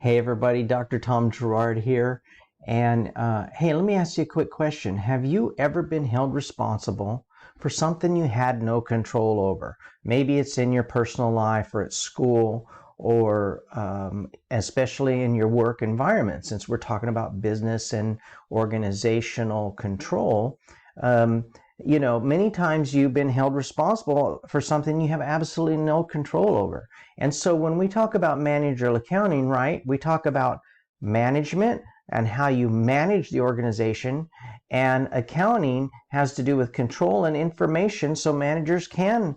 Hey everybody, Dr. Tom Gerard here. And hey, let me ask you a quick question. Have you ever been held responsible for something you had no control over? Maybe it's in your personal life or at school or especially in your work environment, since we're talking about business and organizational control. Many times you've been held responsible for something you have absolutely no control over. And so when we talk about managerial accounting, right, we talk about management and how you manage the organization, and accounting has to do with control and information so managers can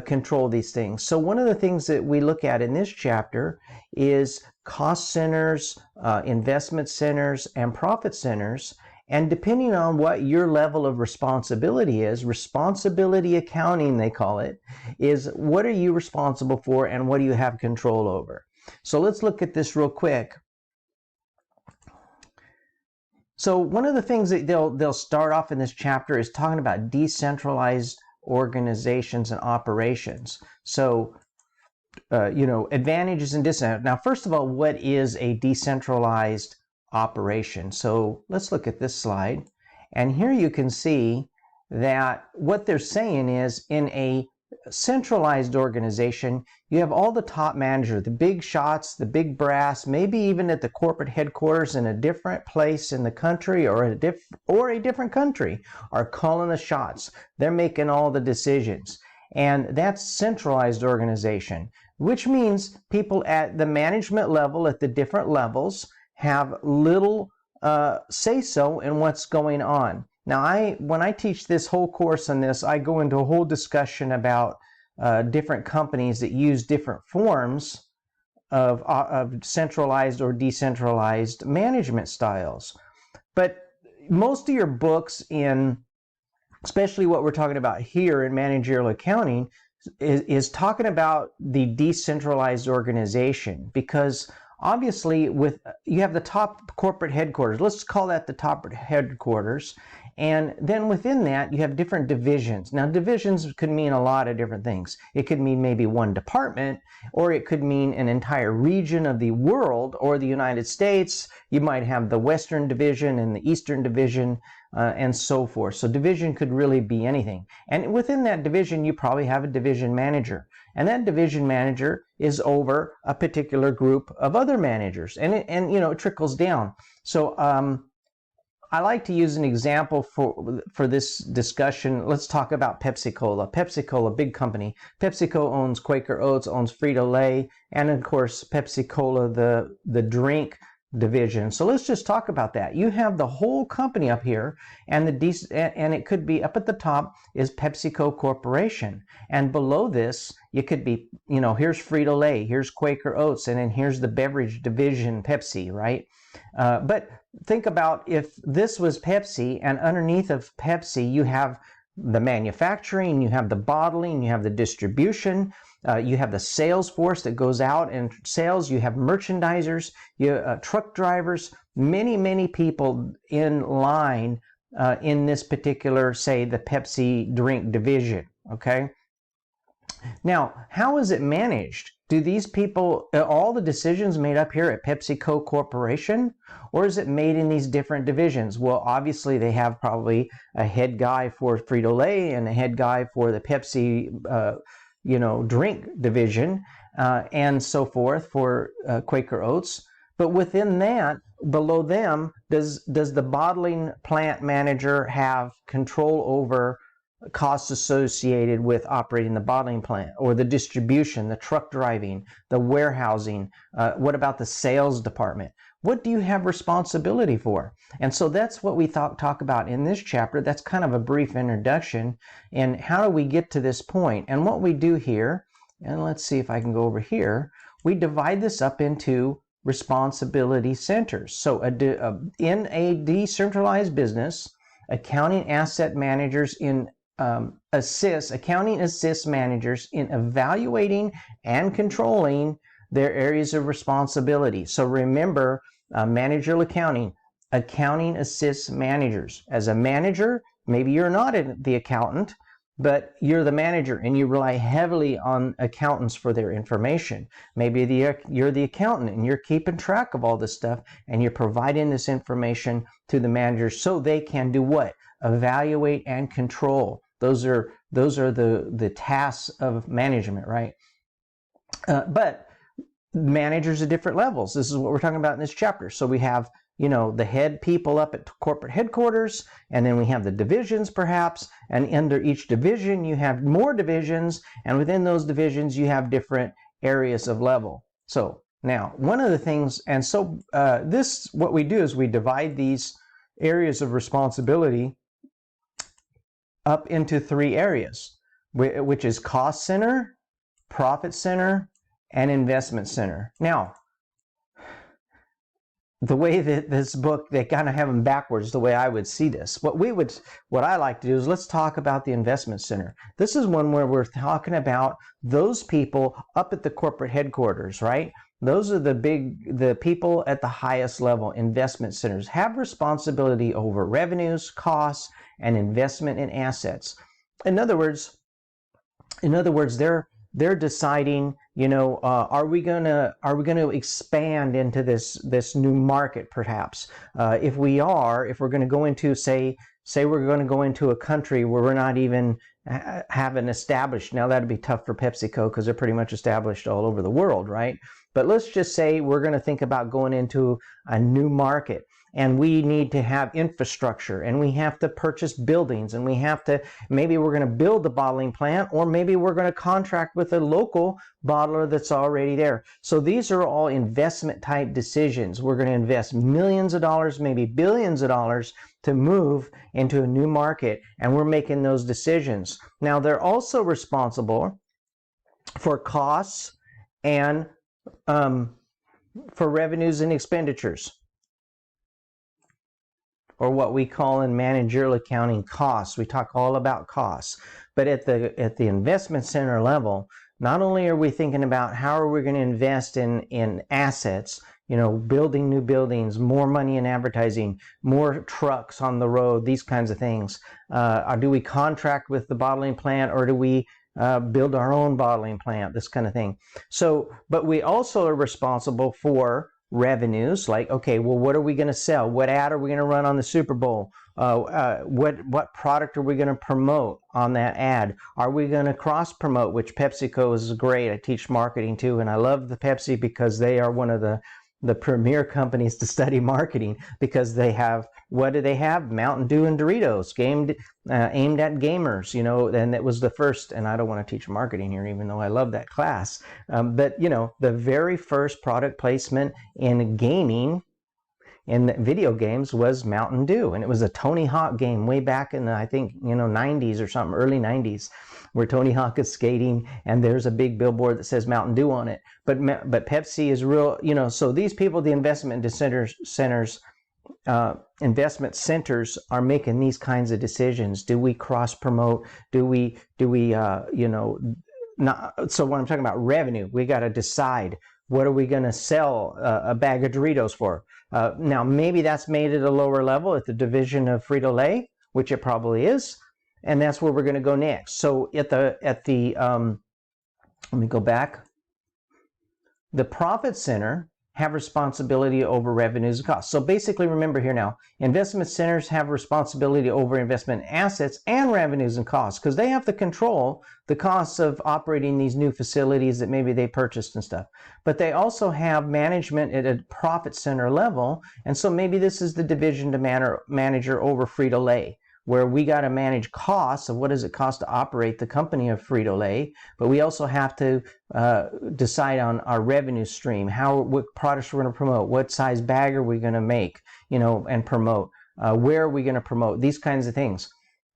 control these things. So one of the things that we look at in this chapter is cost centers, investment centers, and profit centers. And depending on what your level of responsibility is, responsibility accounting, they call it, is what are you responsible for and what do you have control over? So let's look at this real quick. So one of the things that they'll start off in this chapter is talking about decentralized organizations and operations. So advantages and disadvantages. Now, first of all, what is a decentralized operation? So let's look at this slide. And here you can see that what they're saying is in a centralized organization, you have all the top managers, the big shots, the big brass, maybe even at the corporate headquarters in a different place in the country or a different country are calling the shots. They're making all the decisions. And that's centralized organization, which means people at the management level, at the different levels, have little say-so in what's going on. Now, when I teach this whole course on this, I go into a whole discussion about different companies that use different forms of centralized or decentralized management styles. But most of your books especially what we're talking about here in managerial accounting, is talking about the decentralized organization, because obviously you have the top corporate headquarters. Let's call that the top headquarters. And then within that, you have different divisions. Now, divisions could mean a lot of different things. It could mean maybe one department, or it could mean an entire region of the world or the United States. You might have the Western Division and the Eastern Division, and so forth. So division could really be anything. And within that division, you probably have a division manager. And that division manager is over a particular group of other managers. And it trickles down. So I like to use an example for this discussion. Let's talk about Pepsi-Cola. Pepsi-Cola, big company. PepsiCo owns Quaker Oats, owns Frito-Lay, and of course Pepsi-Cola, the drink division. So let's just talk about that. You have the whole company up here, and it could be up at the top is PepsiCo Corporation, and below this you could be, here's Frito-Lay, here's Quaker Oats, and then here's the beverage division, Pepsi, right? But think about if this was Pepsi, and underneath of Pepsi you have the manufacturing, you have the bottling, you have the distribution, you have the sales force that goes out and sells, you have merchandisers, truck drivers, many people in line in this particular, say, the Pepsi drink division, okay? Now, how is it managed? Do these people, all the decisions made up here at PepsiCo Corporation, or is it made in these different divisions? Well, obviously they have probably a head guy for Frito-Lay and a head guy for the Pepsi, drink division, and so forth for Quaker Oats. But within that, below them, does the bottling plant manager have control over costs associated with operating the bottling plant, or the distribution, the truck driving, the warehousing? What about the sales department? What do you have responsibility for? And so that's what we talk about in this chapter. That's kind of a brief introduction. And how do we get to this point? And what we do here, and let's see if I can go over here, we divide this up into responsibility centers. So in a decentralized business, accounting asset managers accounting assists managers in evaluating and controlling their areas of responsibility. So remember, managerial accounting assists managers. As a manager, maybe you're not the accountant, but you're the manager and you rely heavily on accountants for their information. Maybe you're the accountant and you're keeping track of all this stuff and you're providing this information to the managers so they can do what? Evaluate and control. Those are the tasks of management, right? But managers at different levels. This is what we're talking about in this chapter. So we have, the head people up at corporate headquarters, and then we have the divisions perhaps, and under each division you have more divisions, and within those divisions you have different areas of level. So now, one of the things, and so what we do is we divide these areas of responsibility up into 3 areas, which is cost center, profit center, and investment center. Now, the way that this book, they kind of have them backwards, the way I would see this. What I like to do is let's talk about the investment center. This is one where we're talking about those people up at the corporate headquarters, right? Those are the people at the highest level. Investment centers have responsibility over revenues, costs, and investment in assets. In other words, they're deciding, are we gonna expand into this new market perhaps? If we're going to go into say we're going to go into a country where we're not even haven't established. Now that'd be tough for PepsiCo because they're pretty much established all over the world, right? But let's just say we're going to think about going into a new market. And we need to have infrastructure, and we have to purchase buildings, and maybe we're going to build the bottling plant, or maybe we're going to contract with a local bottler that's already there. So these are all investment type decisions. We're going to invest millions of dollars, maybe billions of dollars to move into a new market, and we're making those decisions. Now, they're also responsible for costs and for revenues and expenditures, or what we call in managerial accounting costs. We talk all about costs. But at the investment center level, not only are we thinking about how are we going to invest in assets, building new buildings, more money in advertising, more trucks on the road, these kinds of things. Or do we contract with the bottling plant, or do we build our own bottling plant, this kind of thing. So, but we also are responsible for revenues, like, okay, well, what are we going to sell? What ad are we going to run on the Super Bowl? What product are we going to promote on that ad? Are we going to cross promote, which PepsiCo is great. I teach marketing too, and I love the Pepsi because they are one of the premier companies to study marketing, because they have, what do they have? Mountain Dew and Doritos, aimed at gamers, and it was the first, and I don't want to teach marketing here, even though I love that class, but the very first product placement in gaming, in video games, was Mountain Dew, and it was a Tony Hawk game way back in the, I think, 90s or something, early 90s, where Tony Hawk is skating, and there's a big billboard that says Mountain Dew on it. But Pepsi is real, so these people, the investment investment centers, are making these kinds of decisions. Do we cross promote? Do we not? So when I'm talking about revenue, we got to decide, what are we going to sell a bag of Doritos for? Now, maybe that's made at a lower level at the division of Frito-Lay, which it probably is, and that's where we're going to go next. So at the let me go back. The profit center have responsibility over revenues and costs. So basically, remember here now, investment centers have responsibility over investment assets and revenues and costs, because they have to control the costs of operating these new facilities that maybe they purchased and stuff. But they also have management at a profit center level, and so maybe this is the division to manager over Frito-Lay, where we got to manage costs of what does it cost to operate the company of Frito-Lay, but we also have to decide on our revenue stream, what products we're going to promote, what size bag are we going to make, and promote, where are we going to promote, these kinds of things.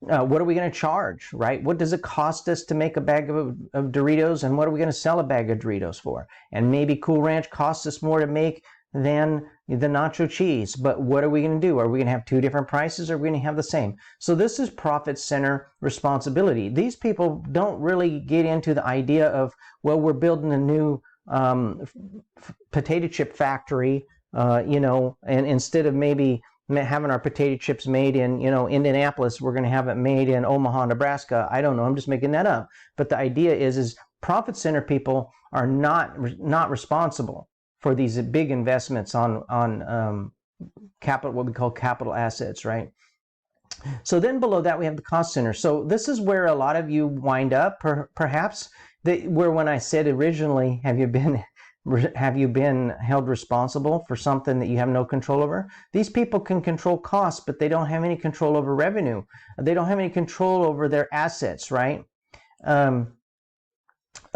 What are we going to charge, right? What does it cost us to make a bag of Doritos, and what are we going to sell a bag of Doritos for? And maybe Cool Ranch costs us more to make than the nacho cheese, but what are we going to do? Are we going to have two different prices, or are we going to have the same? So this is profit center responsibility. These people don't really get into the idea of, well, we're building a new potato chip factory, and instead of maybe having our potato chips made in, Indianapolis. We're going to have it made in Omaha, Nebraska. I don't know. I'm just making that up. But the idea is profit center people are not responsible for these big investments on capital, what we call capital assets, right? So then below that we have the cost center. So this is where a lot of you wind up, perhaps, where when I said originally, have you been held responsible for something that you have no control over? These people can control costs, but they don't have any control over revenue. They don't have any control over their assets, right?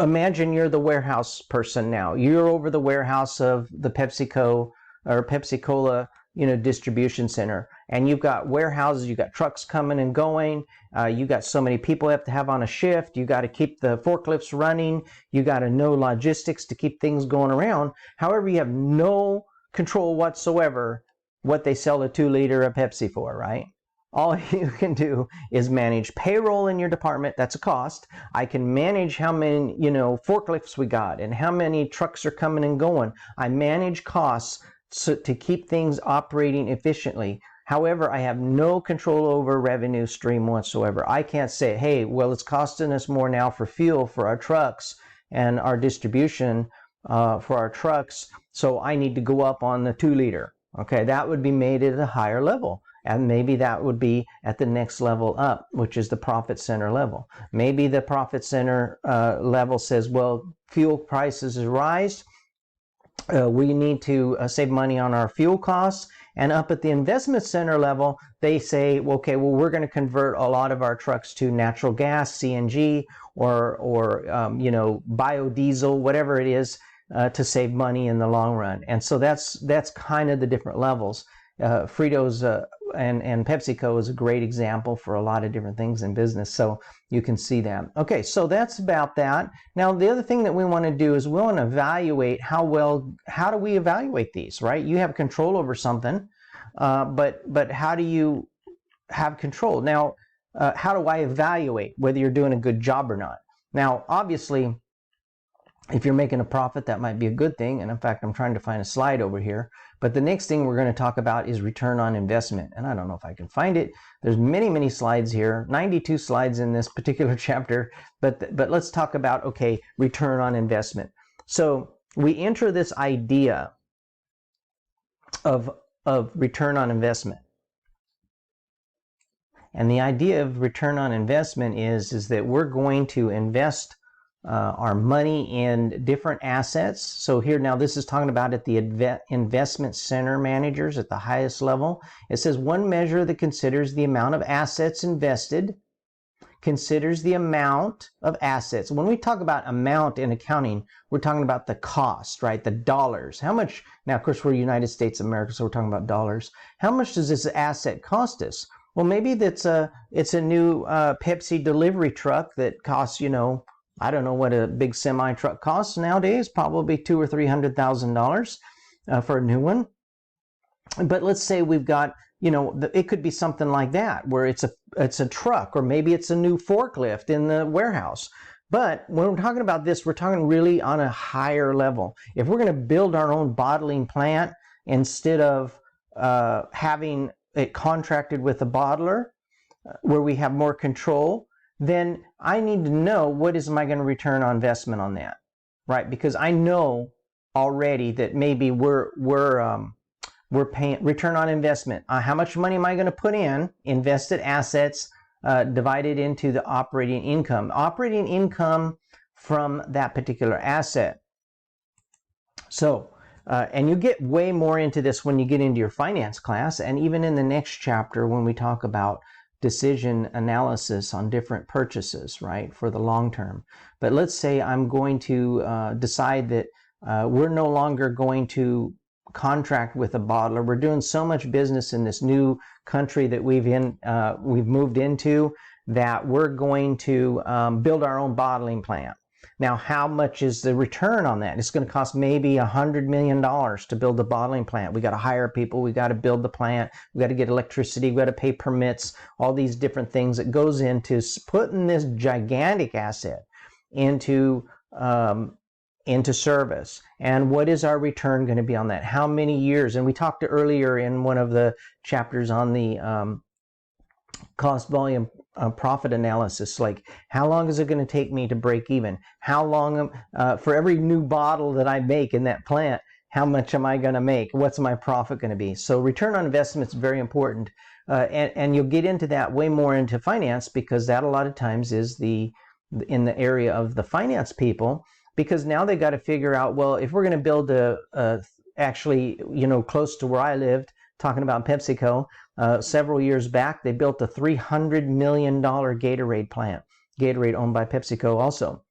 Imagine you're the warehouse person now. You're over the warehouse of the PepsiCo or Pepsi-Cola, distribution center, and you've got warehouses, you've got trucks coming and going, you got so many people you have to have on a shift, you got to keep the forklifts running, you got to know logistics to keep things going around. However, you have no control whatsoever what they sell a 2-liter of Pepsi for, right? All you can do is manage payroll in your department. That's a cost. I can manage how many, forklifts we got and how many trucks are coming and going. I manage costs to keep things operating efficiently. However, I have no control over revenue stream whatsoever. I can't say, hey, well, it's costing us more now for fuel for our trucks and our distribution for our trucks, so I need to go up on the 2-liter. Okay, that would be made at a higher level. And maybe that would be at the next level up, which is the profit center level. Maybe the profit center level says, well, fuel prices rise. We need to save money on our fuel costs. And up at the investment center level, they say, okay, well, we're going to convert a lot of our trucks to natural gas, CNG, or biodiesel, whatever it is, to save money in the long run. And so that's kind of the different levels. Fritos and PepsiCo is a great example for a lot of different things in business, so you can see that. Okay, so that's about that. Now, the other thing that we want to do is we want to evaluate how do we evaluate these, right? You have control over something, but how do you have control? Now, how do I evaluate whether you're doing a good job or not? Now, obviously, if you're making a profit, that might be a good thing. And in fact, I'm trying to find a slide over here. But the next thing we're going to talk about is return on investment. And I don't know if I can find it. There's many slides here, 92 slides in this particular chapter. But let's talk about, okay, return on investment. So we enter this idea of return on investment. And the idea of return on investment is that we're going to invest our money in different assets. So here now this is talking about at the investment center managers at the highest level. It says one measure that considers the amount of assets invested, considers the amount of assets. When we talk about amount in accounting, we're talking about the cost, right? The dollars. How much, now of course we're United States of America, so we're talking about dollars. How much does this asset cost us? Well, maybe it's a new Pepsi delivery truck that costs, I don't know what a big semi truck costs nowadays, probably $200,000 or $300,000 for a new one. But let's say we've got, it could be something like that, where it's a truck, or maybe it's a new forklift in the warehouse. But when we're talking about this, we're talking really on a higher level. If we're going to build our own bottling plant instead of having it contracted with a bottler, where we have more control, then I need to know what am I going to return on investment on that, right? Because I know already that maybe we're paying return on investment. How much money am I going to put in invested assets divided into the operating income from that particular asset. So, and you get way more into this when you get into your finance class, and even in the next chapter when we talk about decision analysis on different purchases, right, for the long term. But let's say I'm going to decide that we're no longer going to contract with a bottler. We're doing so much business in this new country that we've moved into that we're going to build our own bottling plant. Now, how much is the return on that? It's going to cost maybe $100 million to build the bottling plant. We got to hire people. We got to build the plant. We got to get electricity. We got to pay permits, all these different things that goes into putting this gigantic asset into into service. And what is our return going to be on that? How many years? And we talked earlier in one of the chapters on the cost volume profit analysis, like how long is it going to take me to break even? How long for every new bottle that I make in that plant, how much am I going to make? What's my profit going to be? So return on investment is very important, and you'll get into that way more into finance, because that a lot of times is in the area of the finance people, because now they got to figure out, well, if we're going to build actually, close to where I lived, talking about PepsiCo, several years back, they built a $300 million Gatorade plant. Gatorade owned by PepsiCo also.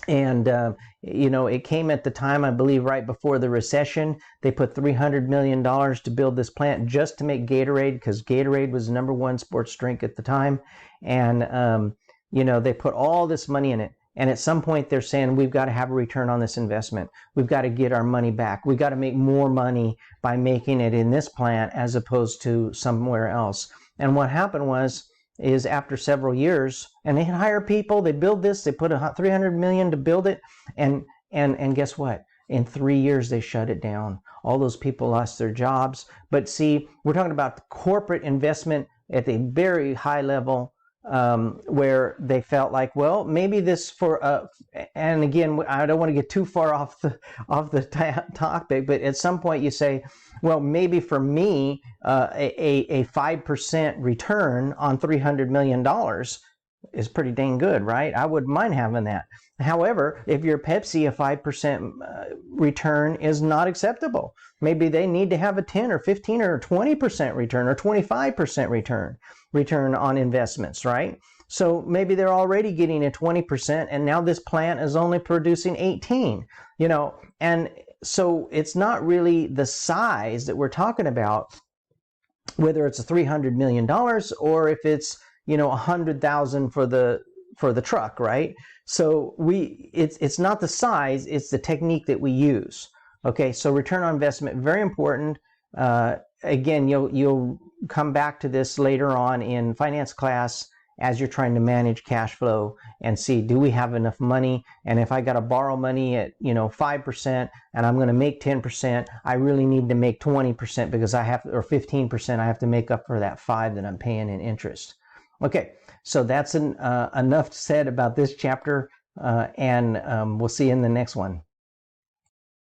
And, it came at the time, I believe, right before the recession. They put $300 million to build this plant just to make Gatorade, because Gatorade was the #1 sports drink at the time. And, they put all this money in it. And at some point they're saying, we've got to have a return on this investment. We've got to get our money back. We've got to make more money by making it in this plant as opposed to somewhere else. And what happened is after several years, and they hire people, they build this, they put $300 million to build it, and guess what? In 3 years they shut it down. All those people lost their jobs. But see, we're talking about corporate investment at a very high level, where they felt like, well, maybe this and again, I don't want to get too far off the topic, but at some point you say, well, maybe for me, a 5% return on $300 million is pretty dang good, right? I wouldn't mind having that. However, if you're Pepsi, a 5% return is not acceptable. Maybe they need to have a 10 or 15 or 20% return or 25% return on investments, right? So maybe they're already getting a 20%, and now this plant is only producing 18, and so it's not really the size that we're talking about, whether it's a $300 million or if it's, 100,000 for the truck, right? So it's not the size, it's the technique that we use. Okay, so return on investment, very important. Again, you'll come back to this later on in finance class as you're trying to manage cash flow and see, do we have enough money? And if I got to borrow money at 5% and I'm going to make 10%, I really need to make 20% because or 15%, I have to make up for that 5 that I'm paying in interest. Okay, so that's enough said about this chapter, and we'll see you in the next one.